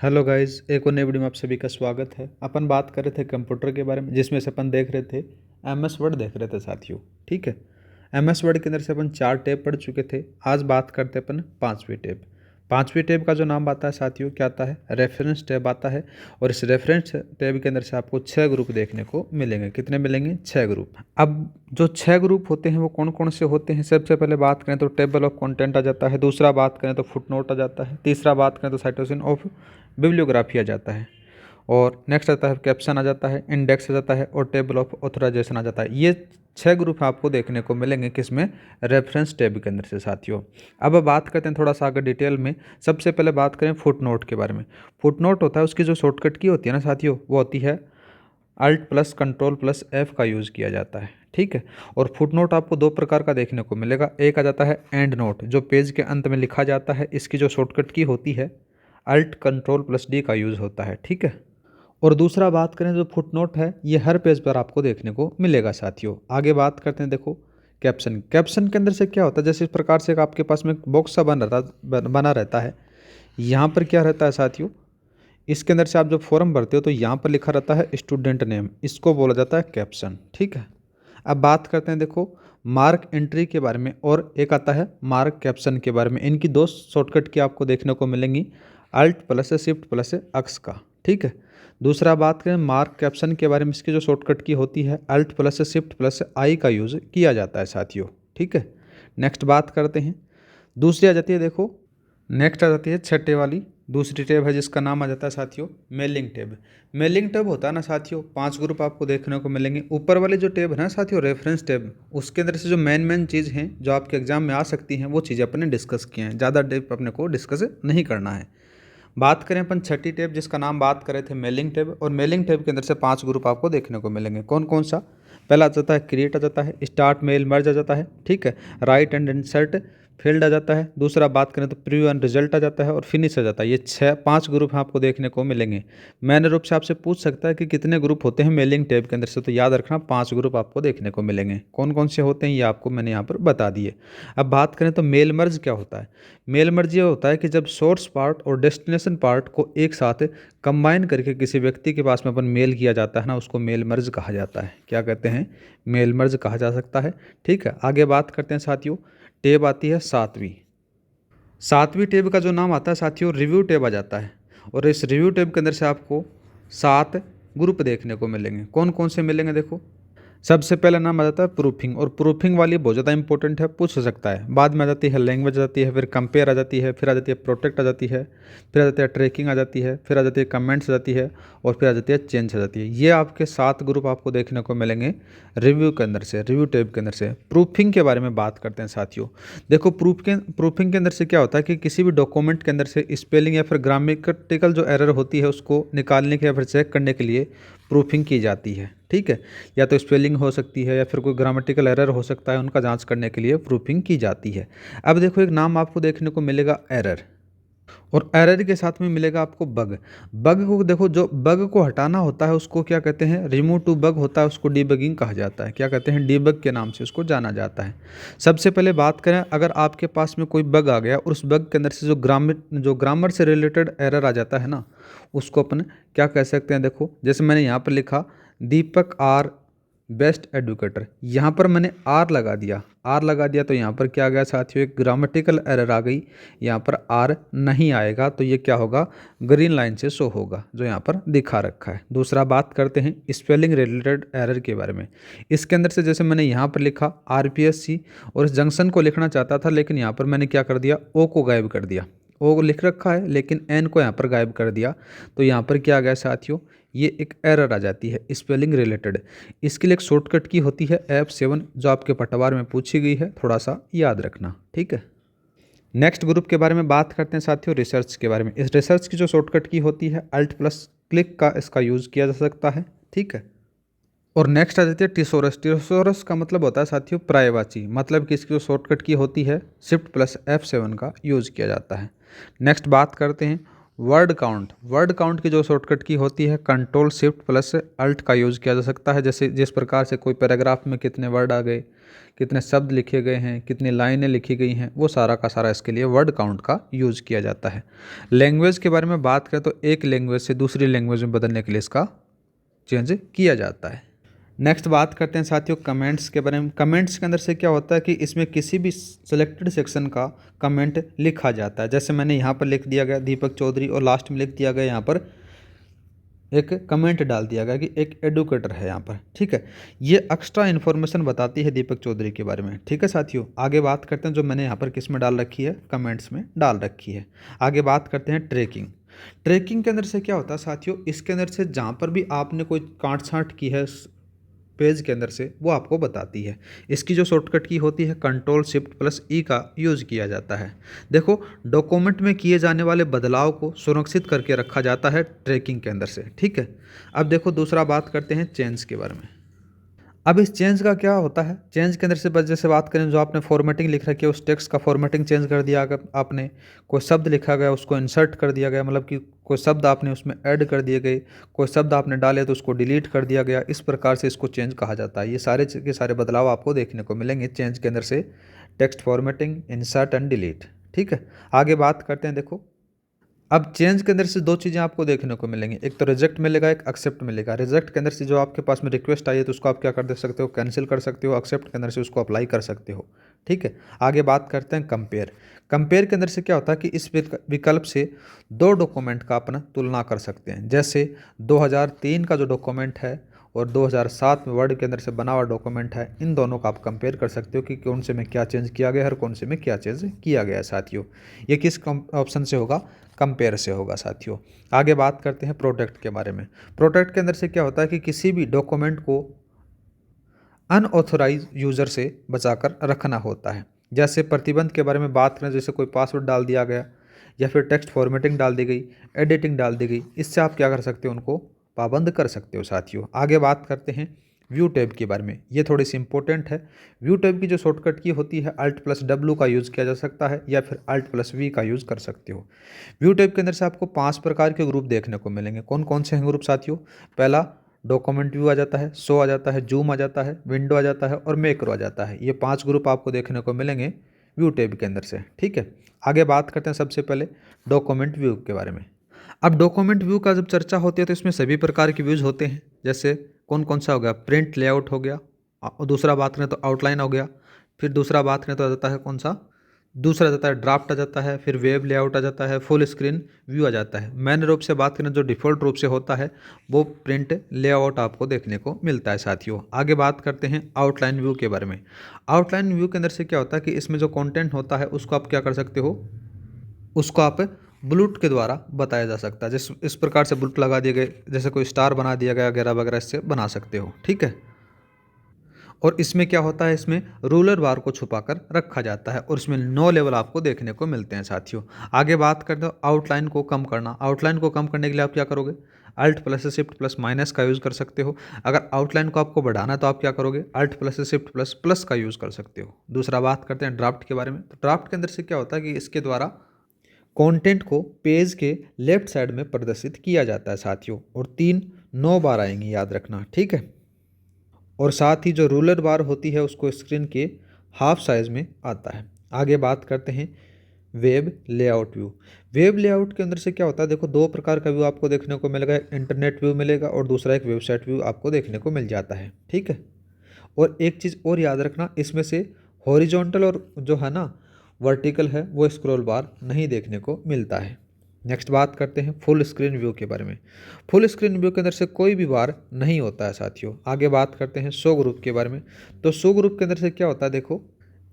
Hello guys, एक और नई वीडियो में आप सभी का स्वागत है। अपन बात कर रहे थे कंप्यूटर के बारे में, जिसमें से अपन देख रहे थे एमएस वर्ड देख रहे थे साथियों। ठीक है, एमएस वर्ड के अंदर से अपन 4 टैब पढ़ चुके थे। आज बात करते हैं अपन 5वीं टैब। 5वीं टैब का जो नाम आता है साथियों, क्या आता है? रेफरेंस टैब आता है। और इस रेफरेंस टैब के अंदर से आपको 6 ग्रुप देखने को मिलेंगे। कितने मिलेंगे? 6 ग्रुप। अब जो 6 ग्रुप होते हैं वो कौन कौन से होते हैं? सबसे पहले बात करें तो टेबल ऑफ कंटेंट आ जाता है। दूसरा बात करें तो फुटनोट आ जाता है। तीसरा बात करें तो साइटोसिन ऑफ बिब्लियोग्राफी आ जाता है। और नेक्स्ट आता है कैप्शन आ जाता है, इंडेक्स आ जाता है और टेबल ऑफ ऑथराइजेशन आ जाता है। ये 6 ग्रुप आपको देखने को मिलेंगे किसमें? रेफरेंस टैब के अंदर से साथियों। अब बात करते हैं थोड़ा सा आगे डिटेल में। सबसे पहले बात करें फुटनोट के बारे में। फुटनोट होता है, उसकी जो शॉर्टकट की होती है ना साथियों, वो होती है alt plus control plus F का यूज़ किया जाता है। ठीक है, और फुटनोट आपको 2 प्रकार का देखने को मिलेगा। एक आ जाता है एंड नोट, जो पेज के अंत में लिखा जाता है। इसकी जो शॉर्टकट की होती है अल्ट कंट्रोल प्लस डी का यूज़ होता है। ठीक है, और दूसरा बात करें जो फुटनोट है, ये हर पेज पर आपको देखने को मिलेगा साथियों। आगे बात करते हैं, देखो कैप्शन। कैप्शन के अंदर से क्या होता है? जैसे इस प्रकार से आपके पास में बॉक्स सा बना रहता है। यहाँ पर क्या रहता है साथियों? इसके अंदर से आप जब फॉर्म भरते हो तो यहाँ पर लिखा रहता है स्टूडेंट नेम, इसको बोला जाता है कैप्शन। ठीक है, अब बात करते हैं, देखो मार्क एंट्री के बारे में और एक आता है मार्क कैप्शन के बारे में। इनकी 2 शॉर्टकट की आपको देखने को मिलेंगी, अल्ट प्लस शिफ्ट प्लस अक्स का। ठीक है, दूसरा बात करें मार्क कैप्शन के बारे में, इसकी जो शॉर्टकट की होती है अल्ट प्लस शिफ्ट प्लस आई का यूज़ किया जाता है साथियों। ठीक है, नेक्स्ट बात करते हैं। दूसरी आ जाती है, देखो नेक्स्ट आ जाती है छठे वाली दूसरी टैब है, जिसका नाम आ जाता है साथियों मेलिंग टैब। मेलिंग टैब होता है ना साथियों, 5 ग्रुप आपको देखने को मिलेंगे। ऊपर वाली जो टैब है ना साथियों रेफरेंस टैब, उसके अंदर से जो मेन चीज़ हैं जो आपके एग्जाम में आ सकती हैं, वो चीज़ें अपने डिस्कस किए हैं। ज़्यादा डेप अपने को डिस्कस नहीं करना है। बात करें अपन छठी टैब, जिसका नाम बात करे थे मेलिंग टैब। और मेलिंग टैब के अंदर से 5 ग्रुप आपको देखने को मिलेंगे। कौन कौन सा? पहला आ जाता है क्रिएट आ जाता है, स्टार्ट मेल मर्ज आ जाता है। ठीक है, राइट एंड इंसर्ट फील्ड आ जाता है। दूसरा बात करें तो प्रीव्यू एंड रिजल्ट आ जाता है और फिनिश आ जाता है। ये 5 ग्रुप आपको देखने को मिलेंगे। मैंने रूप से आपसे पूछ सकता है कि कितने ग्रुप होते हैं मेलिंग टैब के अंदर से, तो याद रखना 5 ग्रुप आपको देखने को मिलेंगे। कौन कौन से होते हैं ये आपको मैंने यहाँ पर बता दिए। अब बात करें तो मेल मर्ज क्या होता है? मेल मर्ज ये होता है कि जब सोर्स पार्ट और डेस्टिनेशन पार्ट को एक साथ कंबाइन करके किसी व्यक्ति के पास में अपन मेल किया जाता है ना, उसको मेल मर्ज कहा जाता है। क्या कहते हैं? मेल मर्ज कहा जा सकता है। ठीक है, आगे बात करते हैं साथियों। टेब आती है 7वीं टेब का जो नाम आता है साथियों रिव्यू टेब आ जाता है। और इस रिव्यू टेब के अंदर से आपको 7 ग्रुप देखने को मिलेंगे। कौन कौन से मिलेंगे? देखो सबसे पहला नाम आ जाता है प्रूफिंग, और प्रूफिंग वाली बहुत ज़्यादा इंपॉर्टेंट है, पूछ सकता है। बाद में आ जाती है लैंग्वेज आ जाती है, फिर कंपेयर आ जाती है, फिर आ जाती है प्रोटेक्ट आ जाती है, फिर आ जाती है ट्रैकिंग आ जाती है, फिर आ जाती है कमेंट्स आ जाती है, और फिर आ जाती है चेंज आ जाती है। ये आपके 7 ग्रुप आपको देखने को मिलेंगे रिव्यू के अंदर से, रिव्यू टैब के अंदर से। प्रूफिंग के बारे में बात करते हैं साथियों। देखो प्रूफिंग के अंदर से क्या होता है कि किसी भी डॉक्यूमेंट के अंदर से स्पेलिंग या फिर ग्रामेटिकल जो एरर होती है उसको निकालने के या फिर चेक करने के लिए प्रूफिंग की जाती है। ठीक है, या तो स्पेलिंग हो सकती है या फिर कोई ग्रामेटिकल एरर हो सकता है, उनका जांच करने के लिए प्रूफिंग की जाती है। अब देखो एक नाम आपको देखने को मिलेगा एरर, और एरर के साथ में मिलेगा आपको बग। बग को देखो, जो बग को हटाना होता है उसको क्या कहते हैं? रिमूव टू बग होता है, उसको डीबगिंग कहा जाता है। क्या कहते हैं? डीबग के नाम से उसको जाना जाता है। सबसे पहले बात करें, अगर आपके पास में कोई बग आ गया और उस बग के अंदर से जो ग्रामर से रिलेटेड एरर आ जाता है ना, उसको अपन क्या कह सकते हैं? देखो जैसे मैंने यहाँ पर लिखा दीपक आर बेस्ट एडुकेटर, यहाँ पर मैंने आर लगा दिया तो यहाँ पर क्या आ गया साथियों? एक ग्रामेटिकल एरर आ गई। यहाँ पर आर नहीं आएगा तो ये क्या होगा? ग्रीन लाइन से शो होगा, जो यहाँ पर दिखा रखा है। दूसरा बात करते हैं स्पेलिंग रिलेटेड एरर के बारे में। इसके अंदर से जैसे मैंने यहाँ पर लिखा RPSC और इस जंक्शन को लिखना चाहता था, लेकिन यहाँ पर मैंने क्या कर दिया? ओ को गायब कर दिया। ओ लिख रखा है लेकिन एन को यहाँ पर गायब कर दिया, तो यहाँ पर क्या आ गया साथियों? ये एक एरर आ जाती है स्पेलिंग रिलेटेड। इसके लिए एक शॉर्टकट की होती है F7, जो आपके पटवार में पूछी गई है, थोड़ा सा याद रखना। ठीक है, नेक्स्ट ग्रुप के बारे में बात करते हैं साथियों रिसर्च के बारे में। इस रिसर्च की जो शॉर्टकट की होती है अल्ट प्लस क्लिक का इसका यूज़ किया जा सकता है। ठीक है, और नेक्स्ट आ जाती है टिसोरस। टिसोरस का मतलब होता है साथियों प्राइवाची, मतलब कि इसकी जो शॉर्टकट की होती है शिफ्ट प्लस F7 का यूज़ किया जाता है। नेक्स्ट बात करते हैं वर्ड काउंट की जो शॉर्टकट की होती है कंट्रोल शिफ्ट प्लस अल्ट का यूज़ किया जा सकता है। जैसे जिस प्रकार से कोई पैराग्राफ में कितने वर्ड आ गए, कितने शब्द लिखे गए हैं, कितनी लाइनें लिखी गई हैं, वो सारा का सारा इसके लिए वर्ड काउंट का यूज़ किया जाता है। लैंग्वेज के बारे में बात करें तो एक लैंग्वेज से दूसरी लैंग्वेज में बदलने के लिए इसका चेंज किया जाता है। नेक्स्ट बात करते हैं साथियों कमेंट्स के बारे में। कमेंट्स के अंदर से क्या होता है कि इसमें किसी भी सिलेक्टेड सेक्शन का कमेंट लिखा जाता है। जैसे मैंने यहाँ पर लिख दिया गया दीपक चौधरी और लास्ट में लिख दिया गया यहाँ पर एक कमेंट डाल दिया गया कि एक एडुकेटर है यहाँ पर, ठीक है। ये एक्स्ट्रा इन्फॉर्मेशन बताती है दीपक चौधरी के बारे में, ठीक है साथियों। आगे बात करते हैं जो मैंने यहाँ पर किस में डाल रखी है, कमेंट्स में डाल रखी है। आगे बात करते हैं ट्रैकिंग। ट्रैकिंग के अंदर से क्या होता है साथियों, इसके अंदर से जहाँ पर भी आपने कोई काट छाँट की है पेज के अंदर से वो आपको बताती है। इसकी जो शॉर्टकट की होती है कंट्रोल शिफ्ट प्लस ई का यूज़ किया जाता है। देखो डॉक्यूमेंट में किए जाने वाले बदलाव को सुरक्षित करके रखा जाता है ट्रैकिंग के अंदर से, ठीक है। अब देखो दूसरा बात करते हैं चेंज के बारे में। अब इस चेंज का क्या होता है, चेंज के अंदर से वजह से बात करें जो आपने फॉर्मेटिंग लिख रखी है उस टेक्स्ट का फॉर्मेटिंग चेंज कर दिया अगर आपने, कोई शब्द लिखा गया उसको इंसर्ट कर दिया गया, मतलब कि कोई शब्द आपने उसमें ऐड कर दिए गए, कोई शब्द आपने डाले तो उसको डिलीट कर दिया गया, इस प्रकार से इसको चेंज कहा जाता है। ये सारे के सारे बदलाव आपको देखने को मिलेंगे चेंज के अंदर से, text formatting, insert and delete, ठीक है। आगे बात करते हैं। देखो अब चेंज के अंदर से दो चीज़ें आपको देखने को मिलेंगी, एक तो रिजेक्ट मिलेगा, एक एक्सेप्ट मिलेगा। रिजेक्ट के अंदर से जो आपके पास में रिक्वेस्ट आई है तो उसको आप क्या कर दे सकते हो, कैंसिल कर सकते हो। एक्सेप्ट के अंदर से उसको अप्लाई कर सकते हो, ठीक है। आगे बात करते हैं कंपेयर। कंपेयर के अंदर से क्या होता है कि इस विकल्प से दो डॉक्यूमेंट का अपना तुलना कर सकते हैं। जैसे 2003 का जो डॉक्यूमेंट है और 2007 में वर्ड के अंदर से बना हुआ डॉक्यूमेंट है, इन दोनों का आप कंपेयर कर सकते हो कि कौन से में क्या चेंज किया गया है और कौन से में क्या चेंज किया गया है साथियों। ये किस ऑप्शन से होगा, कंपेयर से होगा साथियों। आगे बात करते हैं प्रोटेक्ट के बारे में। प्रोटेक्ट के अंदर से क्या होता है कि किसी भी डॉक्यूमेंट को अनऑथोराइज यूज़र से बचाकर रखना होता है। जैसे प्रतिबंध के बारे में बात करें, जैसे कोई पासवर्ड डाल दिया गया या फिर टेक्स्ट फॉर्मेटिंग डाल दी गई, एडिटिंग डाल दी गई, इससे आप क्या कर सकते हो, उनको पाबंद कर सकते हो साथियों। आगे बात करते हैं व्यू टैब के बारे में, ये थोड़ी सी इंपॉर्टेंट है। व्यू टैब की जो शॉर्टकट की होती है अल्ट प्लस डब्ल्यू का यूज़ किया जा सकता है या फिर अल्ट प्लस वी का यूज़ कर सकते हो। व्यू टैब के अंदर से आपको 5 प्रकार के ग्रुप देखने को मिलेंगे। कौन कौन से हैं ग्रुप साथियों, पहला डॉक्यूमेंट व्यू आ जाता है, शो आ जाता है, जूम आ जाता है, विंडो आ जाता है और मैक्रो आ जाता है। ये 5 ग्रुप आपको देखने को मिलेंगे व्यू टैब के अंदर से, ठीक है। आगे बात करते हैं सबसे पहले डॉक्यूमेंट व्यू के बारे में। अब डॉक्यूमेंट व्यू का जब चर्चा होती है तो इसमें सभी प्रकार के व्यूज़ होते हैं। जैसे कौन कौन सा हो गया, प्रिंट लेआउट हो गया, और दूसरा बात करें तो आउटलाइन हो गया, फिर दूसरा बात करें तो आ जाता है कौन सा, दूसरा आ जाता है ड्राफ्ट आ जाता है, फिर वेब लेआउट आ जाता है, फुल स्क्रीन व्यू आ जाता है। मेन रूप से बात करें जो डिफ़ॉल्ट रूप से होता है वो प्रिंट लेआउट आपको देखने को मिलता है साथियों। आगे बात करते हैं आउटलाइन व्यू के बारे में। आउटलाइन व्यू के अंदर से क्या होता है कि इसमें जो कंटेंट होता है उसको आप क्या कर सकते हो, उसको आप बुलेट के द्वारा बताया जा सकता है। जिस इस प्रकार से बुलेट लगा दिए गए, जैसे कोई स्टार बना दिया गया वगैरह वगैरह, इससे बना सकते हो, ठीक है। और इसमें क्या होता है, इसमें रूलर बार को छुपाकर रखा जाता है और इसमें 9 लेवल आपको देखने को मिलते हैं साथियों। आगे बात करते हो आउटलाइन को कम करना। आउटलाइन को कम करने के लिए आप क्या करोगे, alt plus shift plus minus का यूज़ कर सकते हो। अगर आउटलाइन को आपको बढ़ाना है तो आप क्या करोगे, alt plus shift plus plus का यूज़ कर सकते हो। दूसरा बात करते हैं ड्राफ्ट के बारे में। तो ड्राफ्ट के अंदर से क्या होता है कि इसके द्वारा कंटेंट को पेज के लेफ्ट साइड में प्रदर्शित किया जाता है साथियों, और 9 बार आएंगी, याद रखना, ठीक है। और साथ ही जो रूलर बार होती है उसको स्क्रीन के हाफ साइज़ में आता है। आगे बात करते हैं web layout view. Web layout के अंदर से क्या होता है, देखो 2 प्रकार का व्यू आपको देखने को मिलेगा, इंटरनेट व्यू मिलेगा और दूसरा एक वेबसाइट व्यू आपको देखने को मिल जाता है, ठीक है। और एक चीज़ और याद रखना, इसमें से हॉरिजॉन्टल और जो है ना वर्टिकल है वो स्क्रॉल बार नहीं देखने को मिलता है। नेक्स्ट बात करते हैं फुल स्क्रीन व्यू के बारे में। फुल स्क्रीन व्यू के अंदर से कोई भी बार नहीं होता है साथियों। आगे बात करते हैं शो ग्रुप के बारे में। तो शो ग्रुप के अंदर से क्या होता है, देखो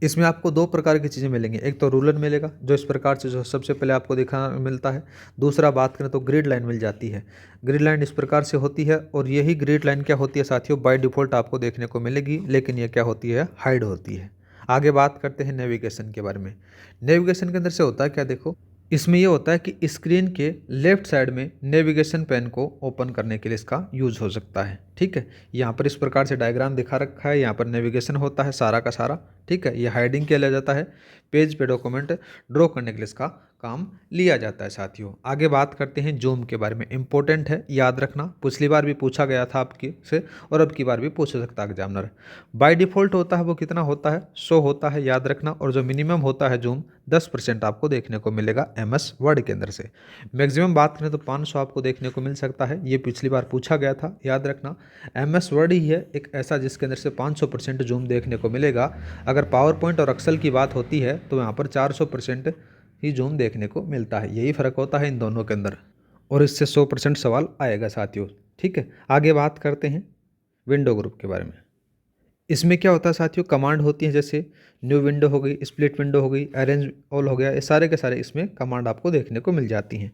इसमें आपको 2 प्रकार की चीज़ें मिलेंगी। एक तो रूलर मिलेगा जो इस प्रकार से जो सबसे पहले आपको देखना मिलता है। दूसरा बात करें तो ग्रिड लाइन मिल जाती है। ग्रिड लाइन इस प्रकार से होती है और यही ग्रिड लाइन क्या होती है साथियों, बाय डिफ़ॉल्ट आपको देखने को मिलेगी, लेकिन ये क्या होती है, हाइड होती है। आगे बात करते हैं नेविगेशन के बारे में। नेविगेशन के अंदर से होता है क्या, देखो इसमें ये होता है कि स्क्रीन के लेफ्ट साइड में नेविगेशन पेन को ओपन करने के लिए इसका यूज़ हो सकता है, ठीक है। यहाँ पर इस प्रकार से डायग्राम दिखा रखा है, यहाँ पर नेविगेशन होता है सारा का सारा, ठीक है, ये हाइडिंग किया जाता है, पेज पे डॉक्यूमेंट ड्रॉ करने के लिए इसका काम लिया जाता है साथियों। आगे बात करते हैं जूम के बारे में, इंपॉर्टेंट है, याद रखना, पिछली बार भी पूछा गया था आपकी से और अब की बार भी पूछ सकता है एग्जामिनर। बाय डिफ़ॉल्ट होता है वो कितना होता है, 100 होता है, याद रखना। और जो मिनिमम होता है जूम 10% आपको देखने को मिलेगा MS वर्ड के अंदर से। मैक्सिमम बात करें तो 500 आपको देखने को मिल सकता है, ये पिछली बार पूछा गया था, याद रखना। MS वर्ड ही है एक ऐसा जिसके अंदर से 500% जूम देखने को मिलेगा। अगर पावर पॉइंट और एक्सेल की बात होती है तो यहाँ पर 400% ही जूम देखने को मिलता है, यही फ़र्क होता है इन दोनों के अंदर। और इससे 100% सवाल आएगा साथियों, ठीक है। आगे बात करते हैं विंडो ग्रुप के बारे में। इसमें क्या होता है साथियों, कमांड होती है, जैसे न्यू विंडो हो गई, स्प्लिट विंडो हो गई, अरेंज ऑल हो गया, ये सारे के सारे इसमें कमांड आपको देखने को मिल जाती हैं।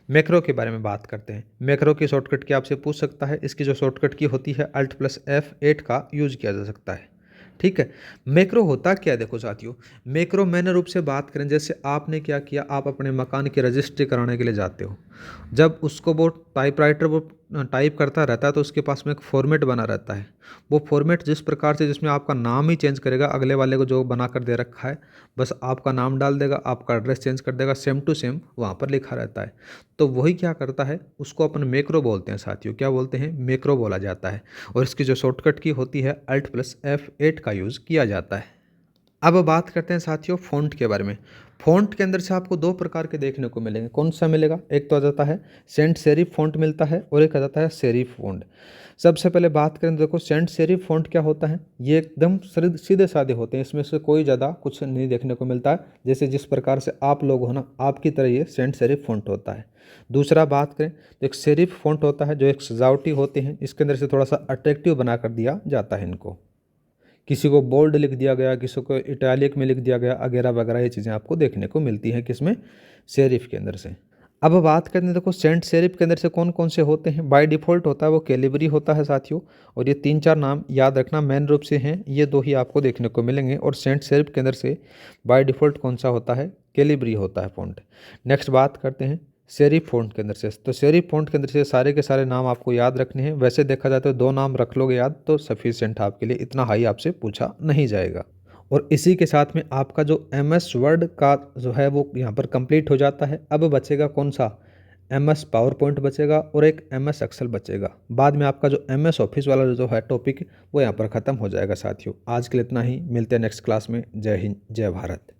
मैक्रो के बारे में बात करते हैं। मैक्रो की शॉर्टकट की आपसे पूछ सकता है, इसकी जो शॉर्टकट की होती है Alt+F8 का यूज किया जा सकता है, ठीक है। मैक्रो होता क्या है, देखो साथियों, मैक्रो मैंने रूप से बात करें, जैसे आपने क्या किया, आप अपने मकान की रजिस्ट्री कराने के लिए जाते हो, जब उसको वो टाइपराइटर वो टाइप करता रहता है तो उसके पास में एक फॉर्मेट बना रहता है। वो फॉर्मेट जिस प्रकार से, जिसमें आपका नाम ही चेंज करेगा, अगले वाले को जो बना कर दे रखा है, बस आपका नाम डाल देगा, आपका एड्रेस चेंज कर देगा, सेम टू सेम वहाँ पर लिखा रहता है। तो वही क्या करता है, उसको अपन मैक्रो बोलते हैं साथियों, क्या बोलते हैं, मैक्रो बोला जाता है। और इसकी जो शॉर्टकट की होती है Alt+F8 का यूज़ किया जाता है। अब बात करते हैं साथियों फ़ॉन्ट के बारे में। फ़ॉन्ट के अंदर से आपको दो प्रकार के देखने को मिलेंगे, कौन सा मिलेगा, एक तो आ जाता है सेंट सेरिफ फ़ॉन्ट मिलता है और एक आ जाता है सेरिफ फ़ॉन्ट। सबसे पहले बात करें तो देखो सेंट सेरिफ फ़ॉन्ट क्या होता है, ये एकदम सीधे साधे होते हैं, इसमें से कोई ज़्यादा कुछ नहीं देखने को मिलता है। जैसे जिस प्रकार से आप लोग हो ना, आपकी तरह ये सेंट सेरिफ फ़ॉन्ट होता है। दूसरा बात करें तो एक सेरिफ फ़ॉन्ट होता है जो एक सजावटी होते हैं, इसके अंदर से थोड़ा सा अट्रैक्टिव बना कर दिया जाता है इनको, किसी को बोल्ड लिख दिया गया, किसी को इटैलिक में लिख दिया गया, वगैरह वगैरह, ये चीज़ें आपको देखने को मिलती हैं किसमें, सेरिफ के अंदर से। अब बात करते हैं, देखो सेंट सेरिफ के अंदर से कौन कौन से होते हैं। बाय डिफ़ॉल्ट होता है वो कैलिबरी होता है साथियों, और ये 3-4 नाम याद रखना मेन रूप से हैं, ये दो ही आपको देखने को मिलेंगे। और सेंट सेरिफ के अंदर से बाय डिफ़ॉल्ट कौन सा होता है, कैलिबरी होता है फ़ॉन्ट। नेक्स्ट बात करते हैं सेरिफ फ़ॉन्ट के अंदर से। तो सेरिफ फ़ॉन्ट के अंदर से सारे के सारे नाम आपको याद रखने हैं। वैसे देखा जाए तो 2 नाम रख लोगे याद तो सफिशिएंट है आपके लिए, इतना हाई आपसे पूछा नहीं जाएगा। और इसी के साथ में आपका जो MS वर्ड का जो है वो यहाँ पर कंप्लीट हो जाता है। अब बचेगा कौन सा, MS पावर पॉइंट बचेगा और एक MS एक्सेल बचेगा। बाद में आपका जो MS ऑफिस वाला जो है टॉपिक वो यहाँ पर ख़त्म हो जाएगा साथियों। आज के लिए इतना ही, मिलते हैं नेक्स्ट क्लास में। जय हिंद, जय भारत।